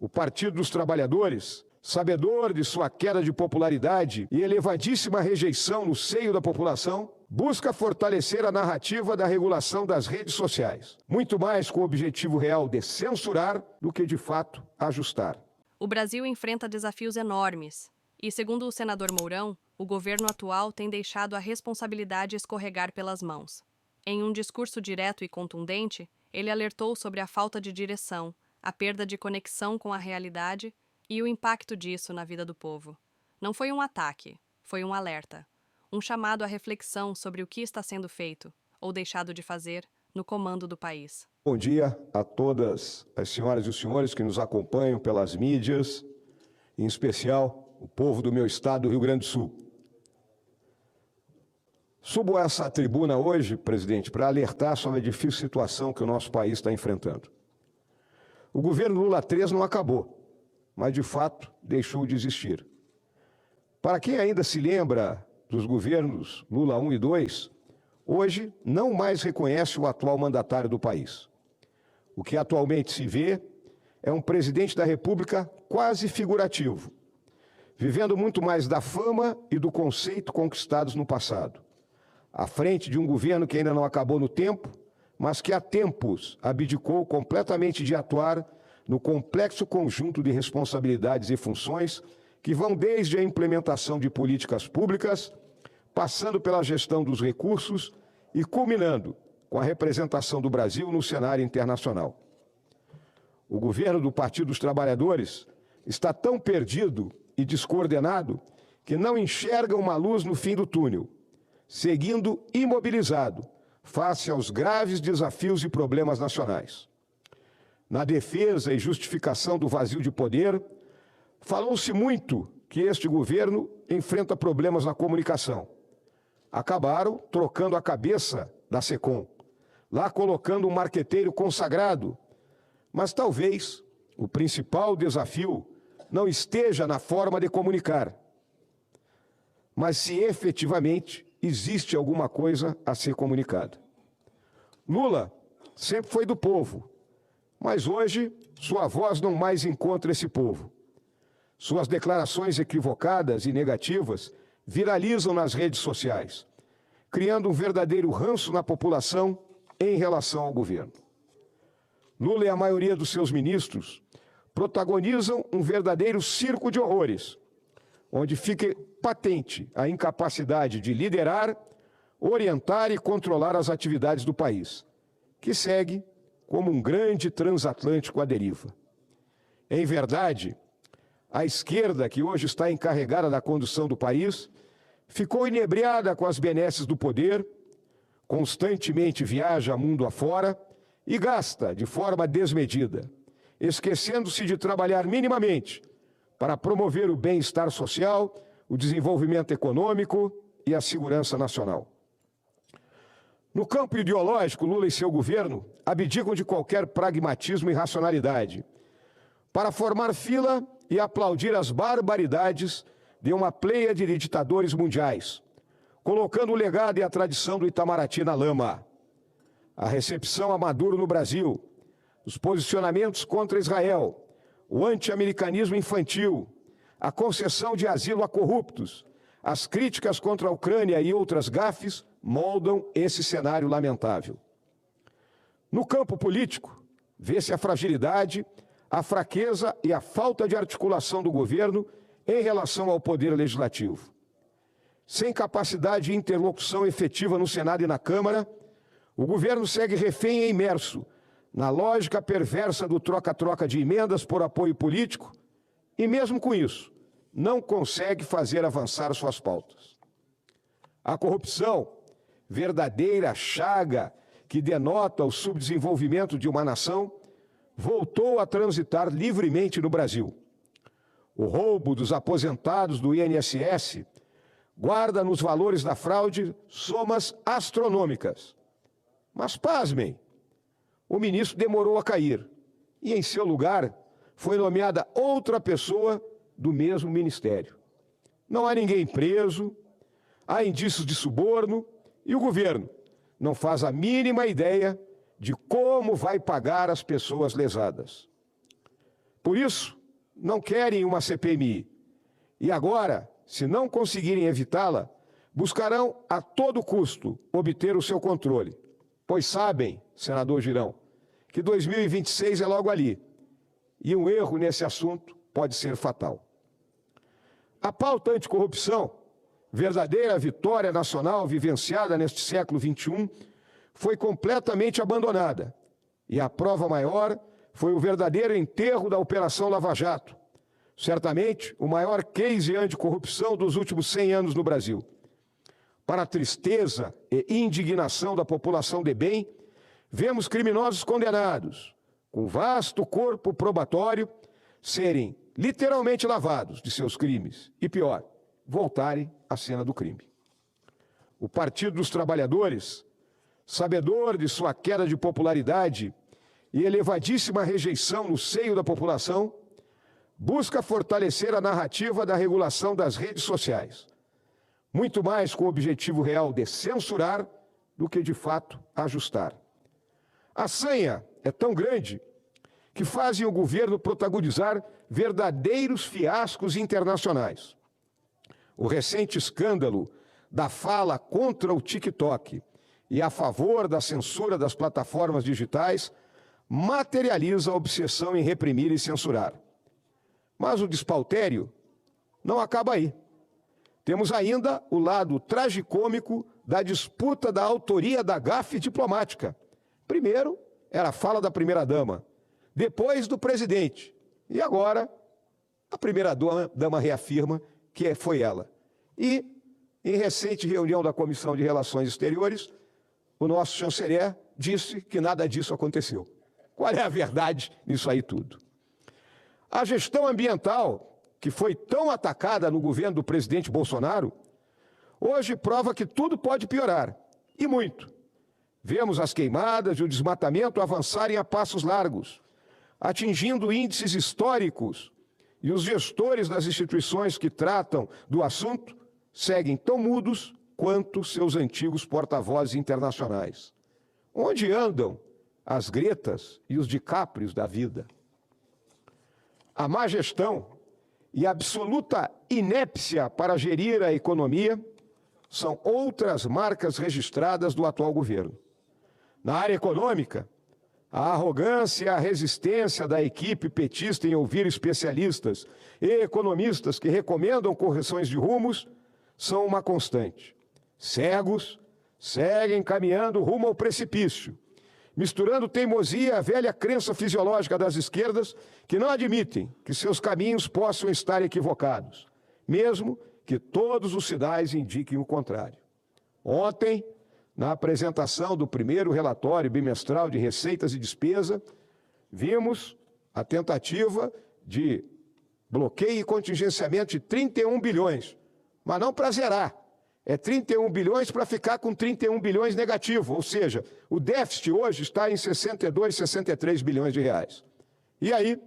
O Partido dos Trabalhadores, sabedor de sua queda de popularidade e elevadíssima rejeição no seio da população, busca fortalecer a narrativa da regulação das redes sociais, muito mais com o objetivo real de censurar do que, de fato, ajustar. O Brasil enfrenta desafios enormes e, segundo o senador Mourão, o governo atual tem deixado a responsabilidade escorregar pelas mãos. Em um discurso direto e contundente, ele alertou sobre a falta de direção, a perda de conexão com a realidade e o impacto disso na vida do povo. Não foi um ataque, foi um alerta. Um chamado à reflexão sobre o que está sendo feito, ou deixado de fazer, no comando do país. Bom dia a todas as senhoras e os senhores que nos acompanham pelas mídias, em especial o povo do meu estado, do Rio Grande do Sul. Subo a essa tribuna hoje, presidente, para alertar sobre a difícil situação que o nosso país está enfrentando. O governo Lula III não acabou, mas de fato deixou de existir. Para quem ainda se lembra dos governos Lula I e II, hoje não mais reconhece o atual mandatário do país. O que atualmente se vê é um presidente da República quase figurativo, vivendo muito mais da fama e do conceito conquistados no passado, à frente de um governo que ainda não acabou no tempo, mas que há tempos abdicou completamente de atuar no complexo conjunto de responsabilidades e funções que vão desde a implementação de políticas públicas, passando pela gestão dos recursos e culminando com a representação do Brasil no cenário internacional. O governo do Partido dos Trabalhadores está tão perdido e descoordenado que não enxerga uma luz no fim do túnel, seguindo imobilizado face aos graves desafios e problemas nacionais. Na defesa e justificação do vazio de poder, falou-se muito que este governo enfrenta problemas na comunicação. Acabaram trocando a cabeça da SECOM, lá colocando um marqueteiro consagrado. Mas talvez o principal desafio não esteja na forma de comunicar, mas se efetivamente existe alguma coisa a ser comunicada. Lula sempre foi do povo, mas hoje sua voz não mais encontra esse povo. Suas declarações equivocadas e negativas viralizam nas redes sociais, criando um verdadeiro ranço na população em relação ao governo. Lula e a maioria dos seus ministros protagonizam um verdadeiro circo de horrores, onde fica patente a incapacidade de liderar, orientar e controlar as atividades do país, que segue como um grande transatlântico à deriva. Em verdade, a esquerda, que hoje está encarregada da condução do país, ficou inebriada com as benesses do poder, constantemente viaja mundo afora e gasta de forma desmedida, esquecendo-se de trabalhar minimamente para promover o bem-estar social, o desenvolvimento econômico e a segurança nacional. No campo ideológico, Lula e seu governo abdicam de qualquer pragmatismo e racionalidade para formar fila e aplaudir as barbaridades de uma pleiade de ditadores mundiais, colocando o legado e a tradição do Itamaraty na lama. A recepção a Maduro no Brasil, os posicionamentos contra Israel, o anti-americanismo infantil, a concessão de asilo a corruptos, as críticas contra a Ucrânia e outras gafes moldam esse cenário lamentável. No campo político, vê-se a fragilidade, a fraqueza e a falta de articulação do governo em relação ao poder legislativo. Sem capacidade de interlocução efetiva no Senado e na Câmara, o governo segue refém e imerso na lógica perversa do troca-troca de emendas por apoio político e, mesmo com isso, não consegue fazer avançar suas pautas. A corrupção, verdadeira chaga que denota o subdesenvolvimento de uma nação, voltou a transitar livremente no Brasil. O roubo dos aposentados do INSS guarda nos valores da fraude somas astronômicas. Mas, pasmem, o ministro demorou a cair e, em seu lugar, foi nomeada outra pessoa do mesmo ministério. Não há ninguém preso, há indícios de suborno e o governo não faz a mínima ideia de como vai pagar as pessoas lesadas. Por isso, não querem uma CPMI. E agora, se não conseguirem evitá-la, buscarão a todo custo obter o seu controle. Pois sabem, senador Girão, que 2026 é logo ali. E um erro nesse assunto pode ser fatal. A pauta anticorrupção, verdadeira vitória nacional vivenciada neste século XXI, foi completamente abandonada. E a prova maior foi o verdadeiro enterro da Operação Lava Jato, certamente o maior case anticorrupção dos últimos 100 anos no Brasil. Para a tristeza e indignação da população de bem, vemos criminosos condenados, com vasto corpo probatório, serem literalmente lavados de seus crimes e, pior, voltarem à cena do crime. O Partido dos Trabalhadores, sabedor de sua queda de popularidade e elevadíssima rejeição no seio da população, busca fortalecer a narrativa da regulação das redes sociais, muito mais com o objetivo real de censurar do que, de fato, ajustar. A sanha é tão grande que fazem o governo protagonizar verdadeiros fiascos internacionais. O recente escândalo da fala contra o TikTok e a favor da censura das plataformas digitais materializa a obsessão em reprimir e censurar. Mas o despautério não acaba aí. Temos ainda o lado tragicômico da disputa da autoria da gafe diplomática. Primeiro era a fala da primeira-dama, depois do presidente. E agora a primeira-dama reafirma que foi ela. E, em recente reunião da Comissão de Relações Exteriores, o nosso chanceler disse que nada disso aconteceu. Qual é a verdade nisso aí tudo? A gestão ambiental, que foi tão atacada no governo do presidente Bolsonaro, hoje prova que tudo pode piorar, e muito. Vemos as queimadas e o desmatamento avançarem a passos largos, atingindo índices históricos, e os gestores das instituições que tratam do assunto seguem tão mudos quanto seus antigos porta-vozes internacionais. Onde andam as Gretas e os DiCaprios da vida? A má gestão e a absoluta inépcia para gerir a economia são outras marcas registradas do atual governo. Na área econômica, a arrogância e a resistência da equipe petista em ouvir especialistas e economistas que recomendam correções de rumos são uma constante. Cegos seguem caminhando rumo ao precipício, misturando teimosia à velha crença fisiológica das esquerdas que não admitem que seus caminhos possam estar equivocados, mesmo que todos os sinais indiquem o contrário. Ontem, na apresentação do primeiro relatório bimestral de receitas e despesa, vimos a tentativa de bloqueio e contingenciamento de 31 bilhões, mas não para zerar. É 31 bilhões para ficar com 31 bilhões negativo, ou seja, o déficit hoje está em 62, 63 bilhões de reais. E aí,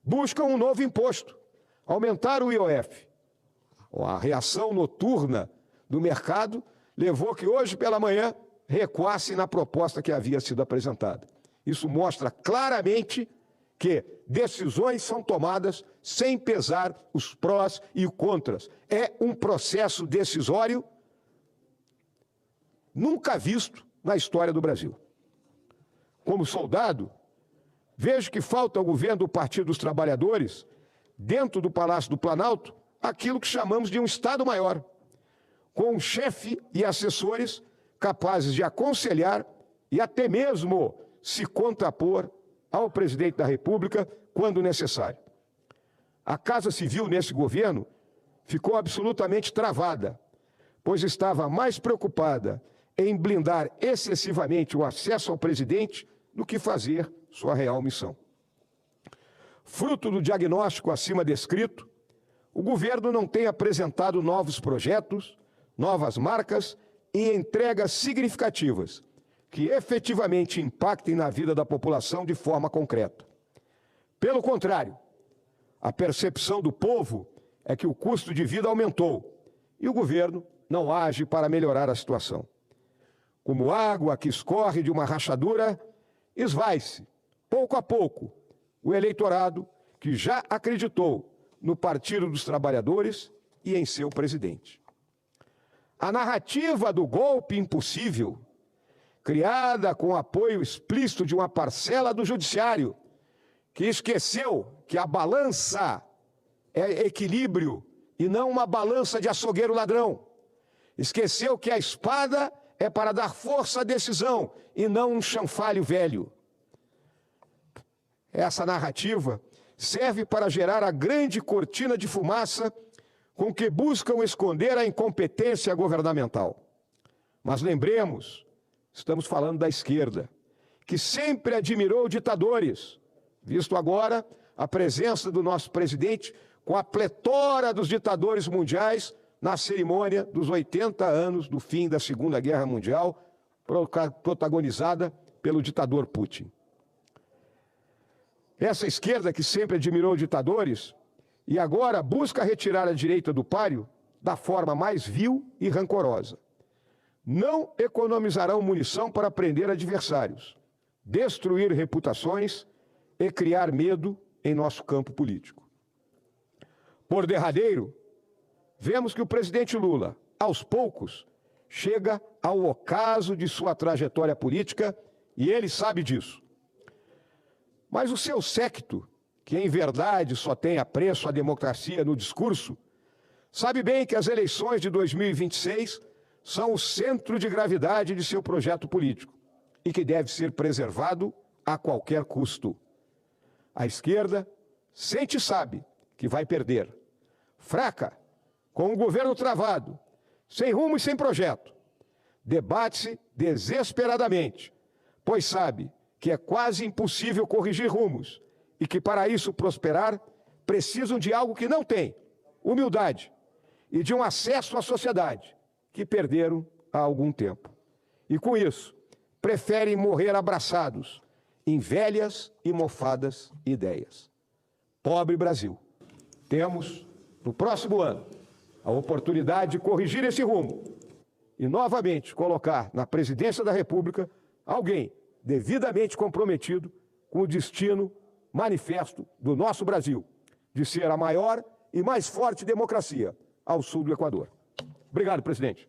buscam um novo imposto, aumentar o IOF. A reação noturna do mercado levou que hoje pela manhã recuasse na proposta que havia sido apresentada. Isso mostra claramente que decisões são tomadas sem pesar os prós e os contras. É um processo decisório nunca visto na história do Brasil. Como soldado, vejo que falta ao governo do Partido dos Trabalhadores, dentro do Palácio do Planalto, aquilo que chamamos de um Estado Maior, com um chefe e assessores capazes de aconselhar e até mesmo se contrapor ao presidente da República quando necessário. A Casa Civil nesse governo ficou absolutamente travada, pois estava mais preocupada em blindar excessivamente o acesso ao presidente do que fazer sua real missão. Fruto do diagnóstico acima descrito, o governo não tem apresentado novos projetos, novas marcas e entregas significativas que efetivamente impactem na vida da população de forma concreta. Pelo contrário, a percepção do povo é que o custo de vida aumentou e o governo não age para melhorar a situação. Como água que escorre de uma rachadura, esvai-se, pouco a pouco, o eleitorado que já acreditou no Partido dos Trabalhadores e em seu presidente. A narrativa do golpe impossível, criada com o apoio explícito de uma parcela do judiciário, que esqueceu que a balança é equilíbrio e não uma balança de açougueiro ladrão. Esqueceu que a espada é para dar força à decisão e não um chanfalho velho. Essa narrativa serve para gerar a grande cortina de fumaça com que buscam esconder a incompetência governamental. Mas lembremos, estamos falando da esquerda, que sempre admirou ditadores, visto agora a presença do nosso presidente com a pletora dos ditadores mundiais na cerimônia dos 80 anos do fim da Segunda Guerra Mundial, protagonizada pelo ditador Putin. Essa esquerda que sempre admirou ditadores e agora busca retirar a direita do páreo da forma mais vil e rancorosa. Não economizarão munição para prender adversários, destruir reputações e criar medo em nosso campo político. Por derradeiro, vemos que o presidente Lula, aos poucos, chega ao ocaso de sua trajetória política e ele sabe disso. Mas o seu séquito, que em verdade só tem apreço à democracia no discurso, sabe bem que as eleições de 2026 são o centro de gravidade de seu projeto político e que deve ser preservado a qualquer custo. A esquerda sente e sabe que vai perder. Fraca, com o governo travado, sem rumo e sem projeto, debate-se desesperadamente, pois sabe que é quase impossível corrigir rumos e que, para isso prosperar, precisam de algo que não têm, humildade, e de um acesso à sociedade, que perderam há algum tempo. E, com isso, preferem morrer abraçados em velhas e mofadas ideias. Pobre Brasil. Temos, no próximo ano, a oportunidade de corrigir esse rumo e, novamente, colocar na presidência da República alguém devidamente comprometido com o destino manifesto do nosso Brasil, de ser a maior e mais forte democracia ao sul do Equador. Obrigado, presidente.